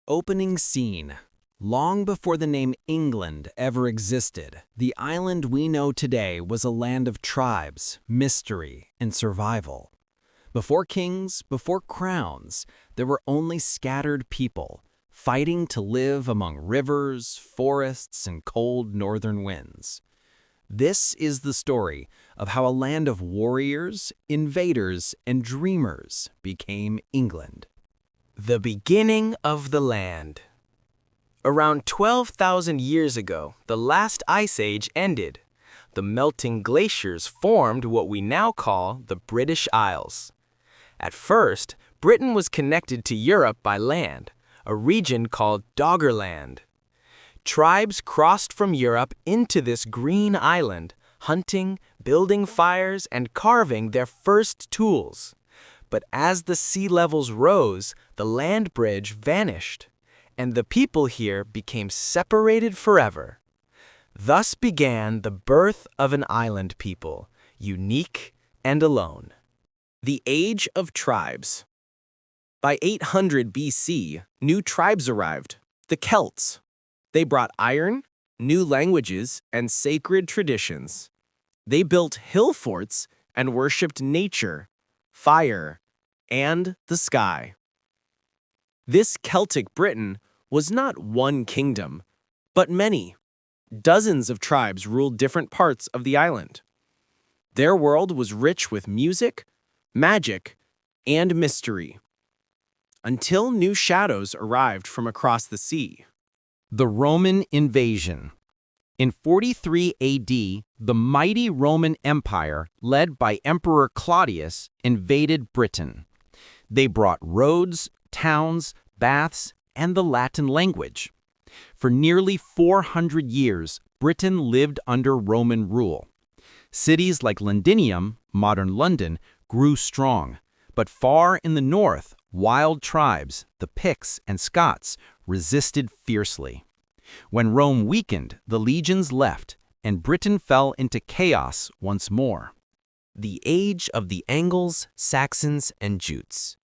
Opening scene. Long before the name England ever existed, the island we know today was a land of tribes, mystery, and survival. Before kings, before crowns, there were only scattered people, fighting to live among rivers, forests, and cold northern winds. This is the story of how a land of warriors, invaders, and dreamers became England. The beginning of the land. Around 12,000 years ago, the last ice age ended. The melting glaciers formed what we now call the British Isles. At first, Britain was connected to Europe by land, a region called Doggerland. Tribes crossed from Europe into this green island, hunting, building fires, and carving their first tools. But as the sea levels rose, the land bridge vanished, and the people here became separated forever. Thus began the birth of an island people, unique and alone. The Age of Tribes. By 800 BC, new tribes arrived, the Celts. They brought iron, new languages, and sacred traditions. They built hill forts and worshipped nature, fire, and the sky. This Celtic Britain was not one kingdom, but many. Dozens of tribes ruled different parts of the island. Their world was rich with music, magic, and mystery, until new shadows arrived from across the sea. The Roman invasion. In 43 AD, the mighty Roman Empire, led by Emperor Claudius, invaded Britain. They brought roads, towns, baths, and the Latin language. For nearly 400 years, Britain lived under Roman rule. Cities like Londinium, modern London, grew strong, but far in the north, wild tribes, the Picts and Scots, resisted fiercely. When Rome weakened, the legions left, and Britain fell into chaos once more. The Age of the Angles, Saxons, and Jutes.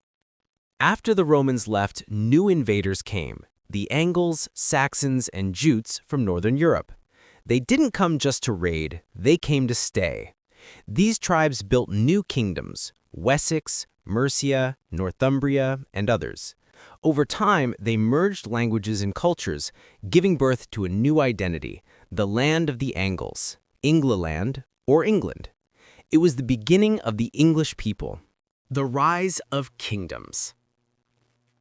After the Romans left, new invaders came, the Angles, Saxons, and Jutes from northern Europe. They didn't come just to raid, they came to stay. These tribes built new kingdoms, Wessex, Mercia, Northumbria, and others. Over time, they merged languages and cultures, giving birth to a new identity, the land of the Angles, Englaland, or England. It was the beginning of the English people. The rise of kingdoms.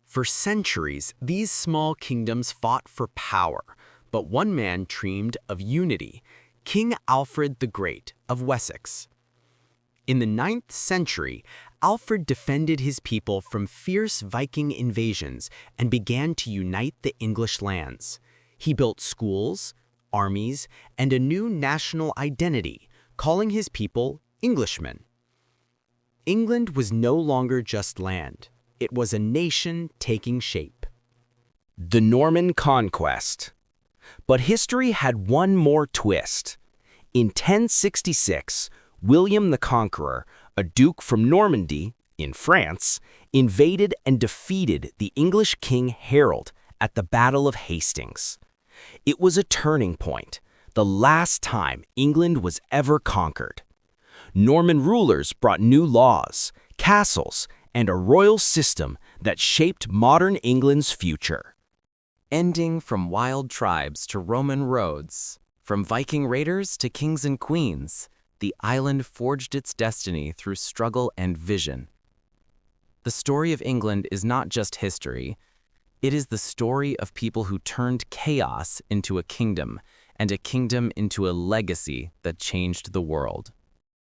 For centuries, these small kingdoms fought for power, but one man dreamed of unity, King Alfred the Great of Wessex. In the 9th century, Alfred defended his people from fierce Viking invasions and began to unite the English lands. He built schools, armies, and a new national identity, calling his people Englishmen. England was no longer just land. It was a nation taking shape. The Norman Conquest. But history had one more twist. In 1066, William the Conqueror, a duke from Normandy, in France, invaded and defeated the English king Harold at the Battle of Hastings. It was a turning point, the last time England was ever conquered. Norman rulers brought new laws, castles, and a royal system that shaped modern England's future. Ending from wild tribes to Roman roads, from Viking raiders to kings and queens, the island forged its destiny through struggle and vision. The story of England is not just history. It is the story of people who turned chaos into a kingdom, and a kingdom into a legacy that changed the world.